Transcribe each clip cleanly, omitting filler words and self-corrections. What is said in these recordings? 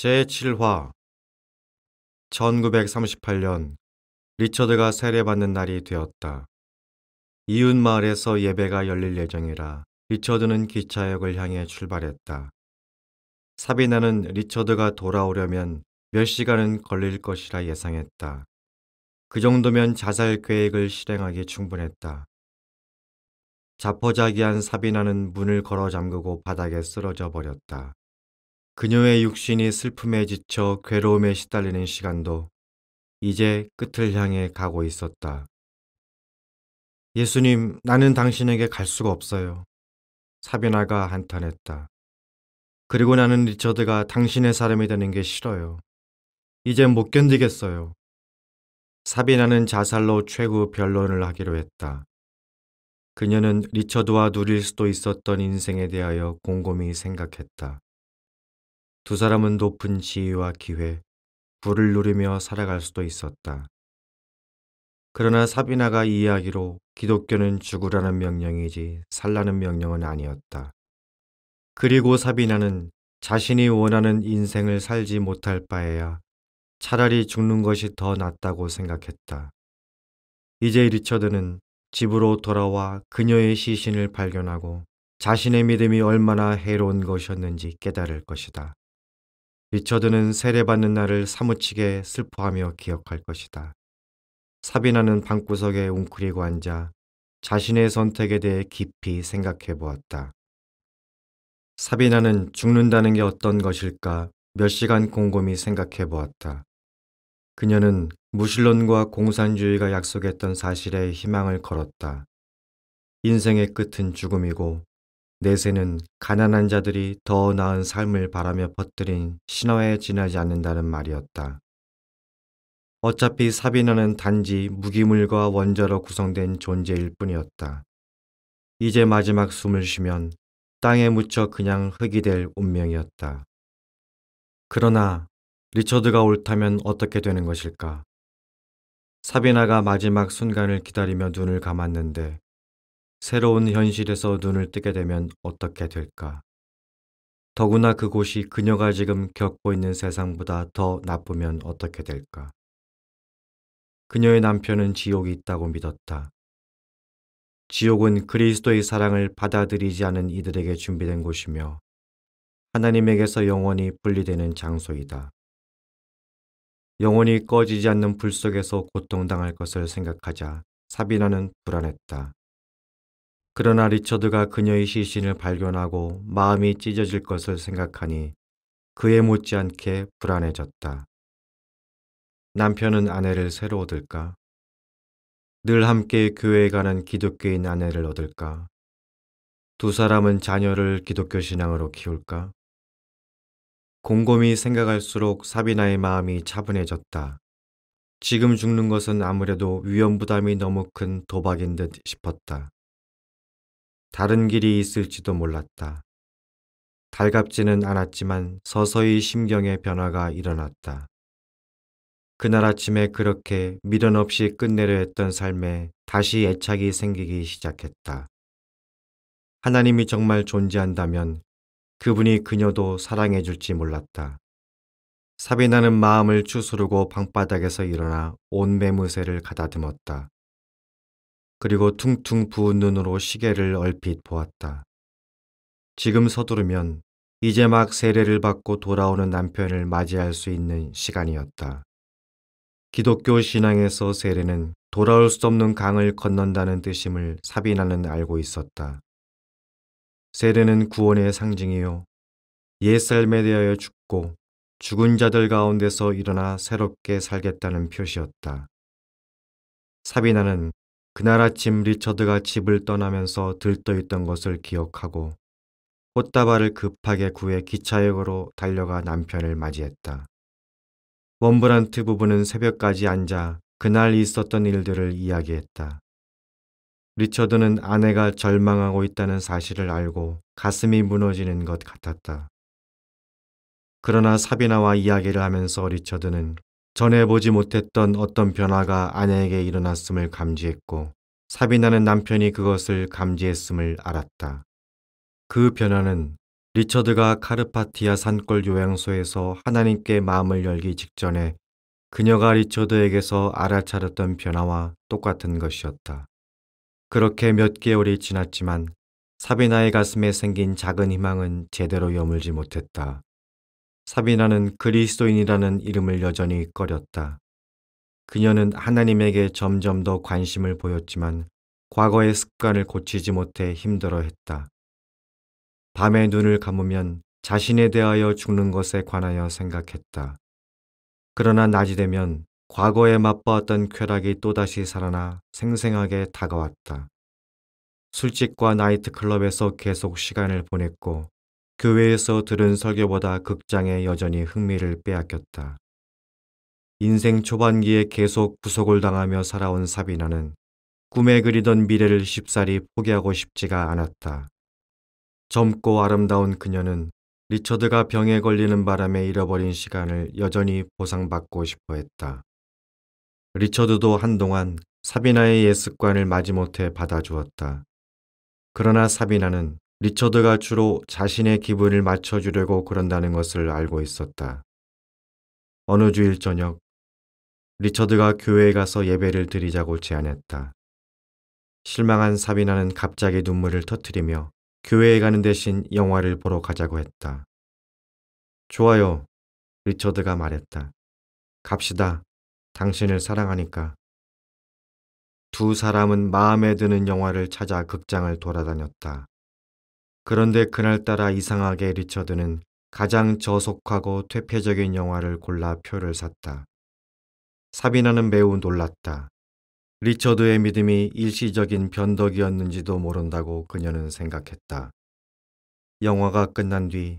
제7화 1938년 리처드가 세례받는 날이 되었다. 이웃 마을에서 예배가 열릴 예정이라 리처드는 기차역을 향해 출발했다. 사비나는 리처드가 돌아오려면 몇 시간은 걸릴 것이라 예상했다. 그 정도면 자살 계획을 실행하기 충분했다. 자포자기한 사비나는 문을 걸어 잠그고 바닥에 쓰러져 버렸다. 그녀의 육신이 슬픔에 지쳐 괴로움에 시달리는 시간도 이제 끝을 향해 가고 있었다. 예수님, 나는 당신에게 갈 수가 없어요. 사비나가 한탄했다. 그리고 나는 리처드가 당신의 사람이 되는 게 싫어요. 이제 못 견디겠어요. 사비나는 자살로 최후 변론을 하기로 했다. 그녀는 리처드와 누릴 수도 있었던 인생에 대하여 곰곰이 생각했다. 두 사람은 높은 지위와 기회, 부를 누리며 살아갈 수도 있었다. 그러나 사비나가 이야기로 기독교는 죽으라는 명령이지 살라는 명령은 아니었다. 그리고 사비나는 자신이 원하는 인생을 살지 못할 바에야 차라리 죽는 것이 더 낫다고 생각했다. 이제 리처드는 집으로 돌아와 그녀의 시신을 발견하고 자신의 믿음이 얼마나 해로운 것이었는지 깨달을 것이다. 리처드는 세례받는 날을 사무치게 슬퍼하며 기억할 것이다. 사비나는 방구석에 웅크리고 앉아 자신의 선택에 대해 깊이 생각해 보았다. 사비나는 죽는다는 게 어떤 것일까 몇 시간 곰곰이 생각해 보았다. 그녀는 무신론과 공산주의가 약속했던 사실에 희망을 걸었다. 인생의 끝은 죽음이고 내세는 가난한 자들이 더 나은 삶을 바라며 퍼뜨린 신화에 지나지 않는다는 말이었다. 어차피 사비나는 단지 무기물과 원자로 구성된 존재일 뿐이었다. 이제 마지막 숨을 쉬면 땅에 묻혀 그냥 흙이 될 운명이었다. 그러나 리처드가 옳다면 어떻게 되는 것일까? 사비나가 마지막 순간을 기다리며 눈을 감았는데 새로운 현실에서 눈을 뜨게 되면 어떻게 될까? 더구나 그곳이 그녀가 지금 겪고 있는 세상보다 더 나쁘면 어떻게 될까? 그녀의 남편은 지옥이 있다고 믿었다. 지옥은 그리스도의 사랑을 받아들이지 않은 이들에게 준비된 곳이며 하나님에게서 영원히 분리되는 장소이다. 영원히 꺼지지 않는 불 속에서 고통당할 것을 생각하자 사비나는 불안했다. 그러나 리처드가 그녀의 시신을 발견하고 마음이 찢어질 것을 생각하니 그에 못지않게 불안해졌다. 남편은 아내를 새로 얻을까? 늘 함께 교회에 가는 기독교인 아내를 얻을까? 두 사람은 자녀를 기독교 신앙으로 키울까? 곰곰이 생각할수록 사비나의 마음이 차분해졌다. 지금 죽는 것은 아무래도 위험 부담이 너무 큰 도박인 듯 싶었다. 다른 길이 있을지도 몰랐다. 달갑지는 않았지만 서서히 심경의 변화가 일어났다. 그날 아침에 그렇게 미련 없이 끝내려 했던 삶에 다시 애착이 생기기 시작했다. 하나님이 정말 존재한다면 그분이 그녀도 사랑해 줄지 몰랐다. 사비나는 마음을 추스르고 방바닥에서 일어나 온 매무새를 가다듬었다. 그리고 퉁퉁 부은 눈으로 시계를 얼핏 보았다. 지금 서두르면 이제 막 세례를 받고 돌아오는 남편을 맞이할 수 있는 시간이었다. 기독교 신앙에서 세례는 돌아올 수 없는 강을 건넌다는 뜻임을 사비나는 알고 있었다. 세례는 구원의 상징이요. 옛삶에 대하여 죽고 죽은 자들 가운데서 일어나 새롭게 살겠다는 표시였다. 사비나는 그날 아침 리처드가 집을 떠나면서 들떠있던 것을 기억하고 꽃다발을 급하게 구해 기차역으로 달려가 남편을 맞이했다. 멈브란트 부부는 새벽까지 앉아 그날 있었던 일들을 이야기했다. 리처드는 아내가 절망하고 있다는 사실을 알고 가슴이 무너지는 것 같았다. 그러나 사비나와 이야기를 하면서 리처드는 전에 보지 못했던 어떤 변화가 아내에게 일어났음을 감지했고 사비나는 남편이 그것을 감지했음을 알았다. 그 변화는 리처드가 카르파티아 산골 요양소에서 하나님께 마음을 열기 직전에 그녀가 리처드에게서 알아차렸던 변화와 똑같은 것이었다. 그렇게 몇 개월이 지났지만 사비나의 가슴에 생긴 작은 희망은 제대로 여물지 못했다. 사비나는 그리스도인이라는 이름을 여전히 꺼렸다. 그녀는 하나님에게 점점 더 관심을 보였지만 과거의 습관을 고치지 못해 힘들어했다. 밤에 눈을 감으면 자신에 대하여 죽는 것에 관하여 생각했다. 그러나 낮이 되면 과거에 맛보았던 쾌락이 또다시 살아나 생생하게 다가왔다. 술집과 나이트클럽에서 계속 시간을 보냈고 교회에서 들은 설교보다 극장에 여전히 흥미를 빼앗겼다. 인생 초반기에 계속 구속을 당하며 살아온 사비나는 꿈에 그리던 미래를 쉽사리 포기하고 싶지가 않았다. 젊고 아름다운 그녀는 리처드가 병에 걸리는 바람에 잃어버린 시간을 여전히 보상받고 싶어 했다. 리처드도 한동안 사비나의 옛 습관을 마지못해 받아주었다. 그러나 사비나는 리처드가 주로 자신의 기분을 맞춰주려고 그런다는 것을 알고 있었다. 어느 주일 저녁, 리처드가 교회에 가서 예배를 드리자고 제안했다. 실망한 사비나는 갑자기 눈물을 터뜨리며 교회에 가는 대신 영화를 보러 가자고 했다. 좋아요, 리처드가 말했다. 갑시다. 당신을 사랑하니까. 두 사람은 마음에 드는 영화를 찾아 극장을 돌아다녔다. 그런데 그날따라 이상하게 리처드는 가장 저속하고 퇴폐적인 영화를 골라 표를 샀다. 사비나는 매우 놀랐다. 리처드의 믿음이 일시적인 변덕이었는지도 모른다고 그녀는 생각했다. 영화가 끝난 뒤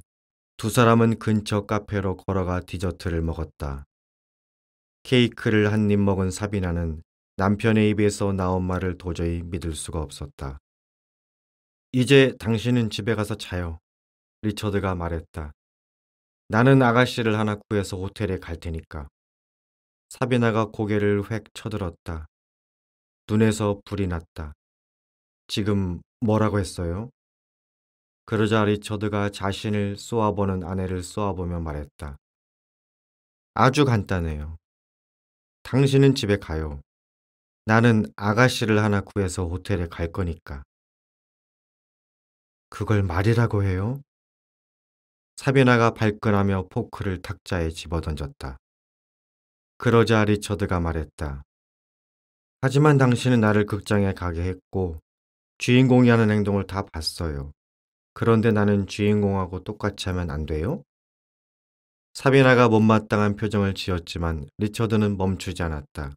두 사람은 근처 카페로 걸어가 디저트를 먹었다. 케이크를 한 입 먹은 사비나는 남편의 입에서 나온 말을 도저히 믿을 수가 없었다. 이제 당신은 집에 가서 자요. 리처드가 말했다. 나는 아가씨를 하나 구해서 호텔에 갈 테니까. 사비나가 고개를 획 쳐들었다. 눈에서 불이 났다. 지금 뭐라고 했어요? 그러자 리처드가 자신을 쏘아보는 아내를 쏘아보며 말했다. 아주 간단해요. 당신은 집에 가요. 나는 아가씨를 하나 구해서 호텔에 갈 거니까. 그걸 말이라고 해요? 사비나가 발끈하며 포크를 탁자에 집어던졌다. 그러자 리처드가 말했다. 하지만 당신은 나를 극장에 가게 했고 주인공이 하는 행동을 다 봤어요. 그런데 나는 주인공하고 똑같이 하면 안 돼요? 사비나가 못마땅한 표정을 지었지만 리처드는 멈추지 않았다.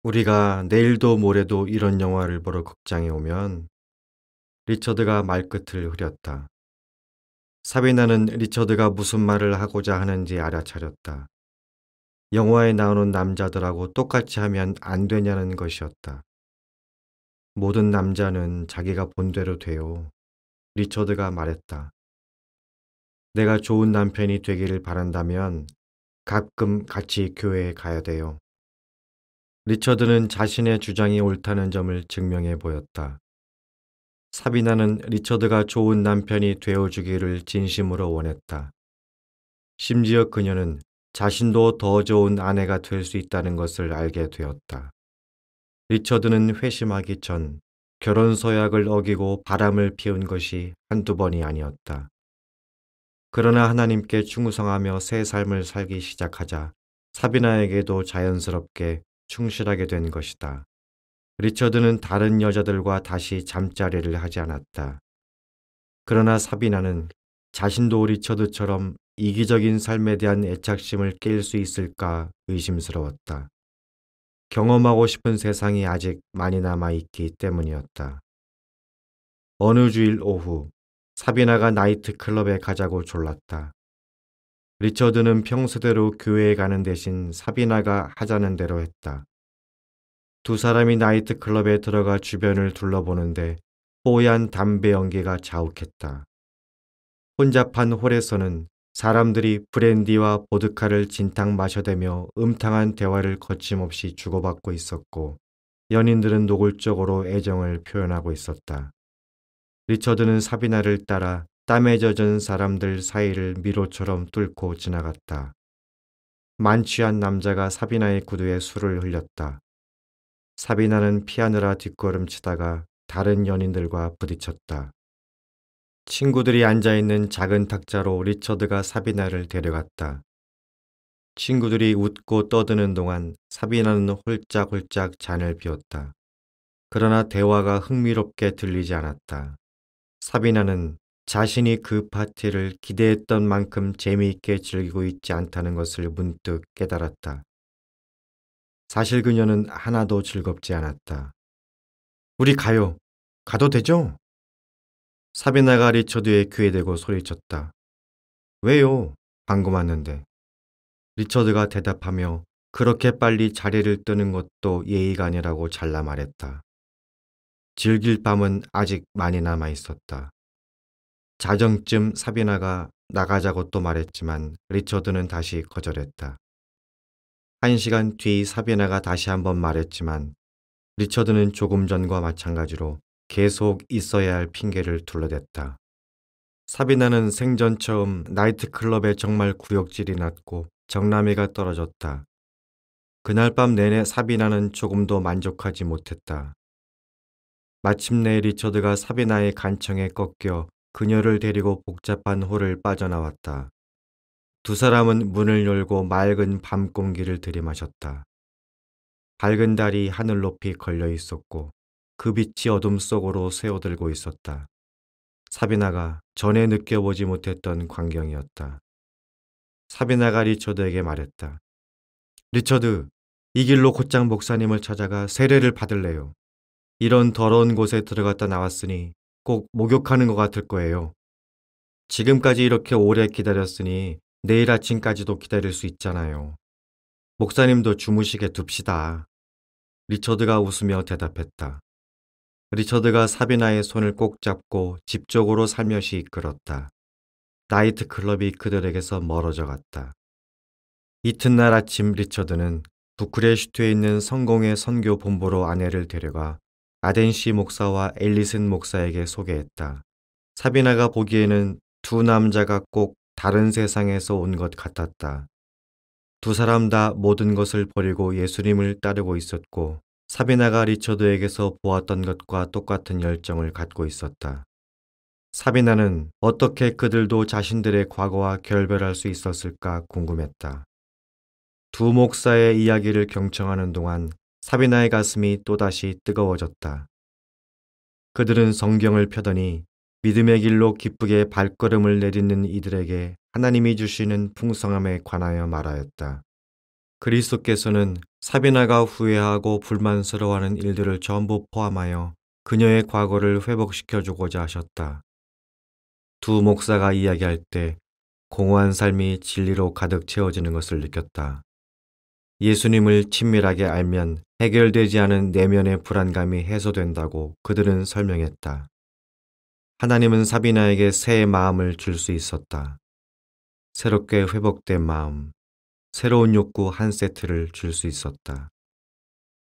우리가 내일도 모레도 이런 영화를 보러 극장에 오면 리처드가 말끝을 흐렸다. 사비나는 리처드가 무슨 말을 하고자 하는지 알아차렸다. 영화에 나오는 남자들하고 똑같이 하면 안 되냐는 것이었다. 모든 남자는 자기가 본대로 돼요. 리처드가 말했다. 내가 좋은 남편이 되기를 바란다면 가끔 같이 교회에 가야 돼요. 리처드는 자신의 주장이 옳다는 점을 증명해 보였다. 사비나는 리처드가 좋은 남편이 되어주기를 진심으로 원했다. 심지어 그녀는 자신도 더 좋은 아내가 될 수 있다는 것을 알게 되었다. 리처드는 회심하기 전 결혼 서약을 어기고 바람을 피운 것이 한두 번이 아니었다. 그러나 하나님께 충성하며 새 삶을 살기 시작하자 사비나에게도 자연스럽게 충실하게 된 것이다. 리처드는 다른 여자들과 다시 잠자리를 하지 않았다. 그러나 사비나는 자신도 리처드처럼 이기적인 삶에 대한 애착심을 깰 수 있을까 의심스러웠다. 경험하고 싶은 세상이 아직 많이 남아있기 때문이었다. 어느 주일 오후, 사비나가 나이트클럽에 가자고 졸랐다. 리처드는 평소대로 교회에 가는 대신 사비나가 하자는 대로 했다. 두 사람이 나이트클럽에 들어가 주변을 둘러보는데 뽀얀 담배 연기가 자욱했다. 혼잡한 홀에서는 사람들이 브랜디와 보드카를 진탕 마셔대며 음탕한 대화를 거침없이 주고받고 있었고 연인들은 노골적으로 애정을 표현하고 있었다. 리처드는 사비나를 따라 땀에 젖은 사람들 사이를 미로처럼 뚫고 지나갔다. 만취한 남자가 사비나의 구두에 술을 흘렸다. 사비나는 피하느라 뒷걸음치다가 다른 연인들과 부딪혔다. 친구들이 앉아있는 작은 탁자로 리처드가 사비나를 데려갔다. 친구들이 웃고 떠드는 동안 사비나는 홀짝홀짝 잔을 비웠다. 그러나 대화가 흥미롭게 들리지 않았다. 사비나는 자신이 그 파티를 기대했던 만큼 재미있게 즐기고 있지 않다는 것을 문득 깨달았다. 사실 그녀는 하나도 즐겁지 않았다. 우리 가요. 가도 되죠? 사비나가 리처드의 귀에 대고 소리쳤다. 왜요? 방금 왔는데. 리처드가 대답하며 그렇게 빨리 자리를 뜨는 것도 예의가 아니라고 잘라 말했다. 즐길 밤은 아직 많이 남아 있었다. 자정쯤 사비나가 나가자고 또 말했지만 리처드는 다시 거절했다. 1시간 뒤 사비나가 다시 한번 말했지만 리처드는 조금 전과 마찬가지로 계속 있어야 할 핑계를 둘러댔다. 사비나는 생전 처음 나이트클럽에 정말 구역질이 났고 정남이가 떨어졌다. 그날 밤 내내 사비나는 조금도 만족하지 못했다. 마침내 리처드가 사비나의 간청에 꺾여 그녀를 데리고 복잡한 홀을 빠져나왔다. 두 사람은 문을 열고 맑은 밤 공기를 들이마셨다. 밝은 달이 하늘 높이 걸려 있었고 그 빛이 어둠 속으로 새어들고 있었다. 사비나가 전에 느껴보지 못했던 광경이었다. 사비나가 리처드에게 말했다. 리처드, 이 길로 곧장 목사님을 찾아가 세례를 받을래요. 이런 더러운 곳에 들어갔다 나왔으니 꼭 목욕하는 것 같을 거예요. 지금까지 이렇게 오래 기다렸으니 내일 아침까지도 기다릴 수 있잖아요. 목사님도 주무시게 둡시다. 리처드가 웃으며 대답했다. 리처드가 사비나의 손을 꼭 잡고 집 쪽으로 살며시 이끌었다. 나이트클럽이 그들에게서 멀어져 갔다. 이튿날 아침 리처드는 부크레슈트에 있는 성공회 선교 본부로 아내를 데려가 아덴시 목사와 앨리슨 목사에게 소개했다. 사비나가 보기에는 두 남자가 꼭 다른 세상에서 온 것 같았다. 두 사람 다 모든 것을 버리고 예수님을 따르고 있었고 사비나가 리처드에게서 보았던 것과 똑같은 열정을 갖고 있었다. 사비나는 어떻게 그들도 자신들의 과거와 결별할 수 있었을까 궁금했다. 두 목사의 이야기를 경청하는 동안 사비나의 가슴이 또다시 뜨거워졌다. 그들은 성경을 펴더니 믿음의 길로 기쁘게 발걸음을 내딛는 이들에게 하나님이 주시는 풍성함에 관하여 말하였다. 그리스도께서는 사비나가 후회하고 불만스러워하는 일들을 전부 포함하여 그녀의 과거를 회복시켜 주고자 하셨다. 두 목사가 이야기할 때 공허한 삶이 진리로 가득 채워지는 것을 느꼈다. 예수님을 친밀하게 알면 해결되지 않은 내면의 불안감이 해소된다고 그들은 설명했다. 하나님은 사비나에게 새 마음을 줄 수 있었다. 새롭게 회복된 마음, 새로운 욕구 한 세트를 줄 수 있었다.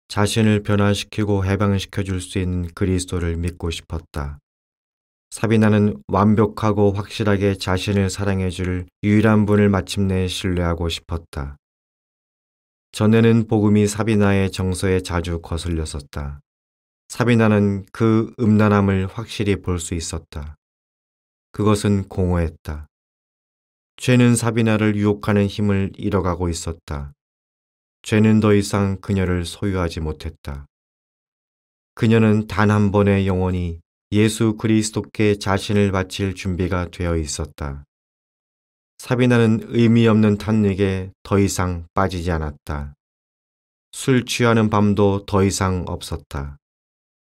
자신을 변화시키고 해방시켜 줄 수 있는 그리스도를 믿고 싶었다. 사비나는 완벽하고 확실하게 자신을 사랑해 줄 유일한 분을 마침내 신뢰하고 싶었다. 전에는 복음이 사비나의 정서에 자주 거슬렸었다. 사비나는 그 음란함을 확실히 볼 수 있었다. 그것은 공허했다. 죄는 사비나를 유혹하는 힘을 잃어가고 있었다. 죄는 더 이상 그녀를 소유하지 못했다. 그녀는 단 한 번의 영원히 예수 그리스도께 자신을 바칠 준비가 되어 있었다. 사비나는 의미 없는 탐닉에 더 이상 빠지지 않았다. 술 취하는 밤도 더 이상 없었다.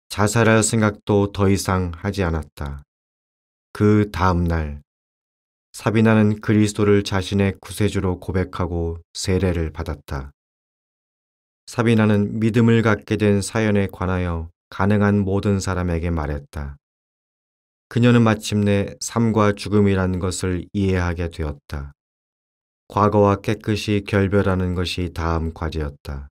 자살할 생각도 더 이상 하지 않았다. 그 다음 날 사비나는 그리스도를 자신의 구세주로 고백하고 세례를 받았다. 사비나는 믿음을 갖게 된 사연에 관하여 가능한 모든 사람에게 말했다. 그녀는 마침내 삶과 죽음이라는 것을 이해하게 되었다. 과거와 깨끗이 결별하는 것이 다음 과제였다.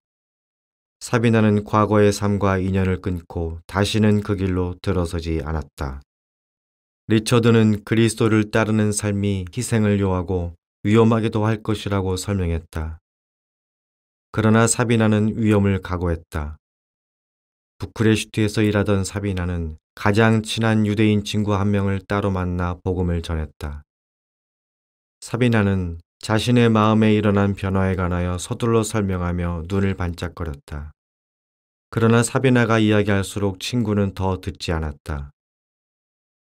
사비나는 과거의 삶과 인연을 끊고 다시는 그 길로 들어서지 않았다. 리처드는 그리스도를 따르는 삶이 희생을 요하고 위험하기도 할 것이라고 설명했다. 그러나 사비나는 위험을 각오했다. 부쿠레슈티에서 일하던 사비나는 가장 친한 유대인 친구 한 명을 따로 만나 복음을 전했다. 사비나는 자신의 마음에 일어난 변화에 관하여 서둘러 설명하며 눈을 반짝거렸다. 그러나 사비나가 이야기할수록 친구는 더 듣지 않았다.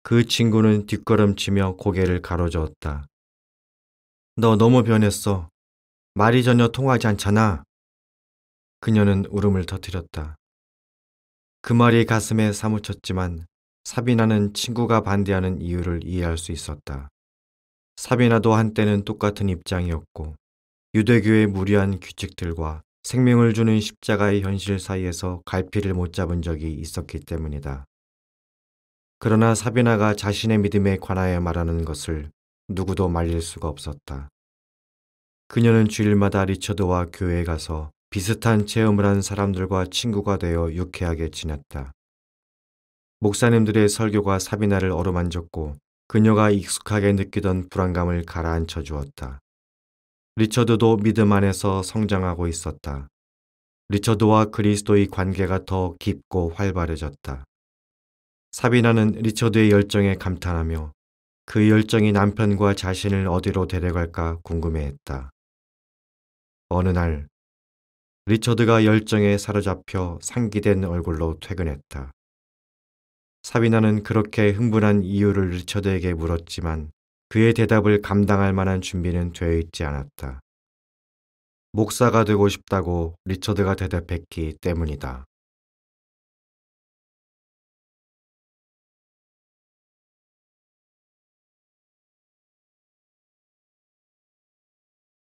그 친구는 뒷걸음치며 고개를 가로저었다. 너 너무 변했어. 말이 전혀 통하지 않잖아. 그녀는 울음을 터뜨렸다. 그 말이 가슴에 사무쳤지만 사비나는 친구가 반대하는 이유를 이해할 수 있었다. 사비나도 한때는 똑같은 입장이었고 유대교의 무리한 규칙들과 생명을 주는 십자가의 현실 사이에서 갈피를 못 잡은 적이 있었기 때문이다. 그러나 사비나가 자신의 믿음에 관하여 말하는 것을 누구도 말릴 수가 없었다. 그녀는 주일마다 리처드와 교회에 가서 비슷한 체험을 한 사람들과 친구가 되어 유쾌하게 지냈다. 목사님들의 설교가 사비나를 어루만졌고 그녀가 익숙하게 느끼던 불안감을 가라앉혀 주었다. 리처드도 믿음 안에서 성장하고 있었다. 리처드와 그리스도의 관계가 더 깊고 활발해졌다. 사비나는 리처드의 열정에 감탄하며 그 열정이 남편과 자신을 어디로 데려갈까 궁금해했다. 어느 날 리처드가 열정에 사로잡혀 상기된 얼굴로 퇴근했다. 사비나는 그렇게 흥분한 이유를 리처드에게 물었지만 그의 대답을 감당할 만한 준비는 되어 있지 않았다. 목사가 되고 싶다고 리처드가 대답했기 때문이다.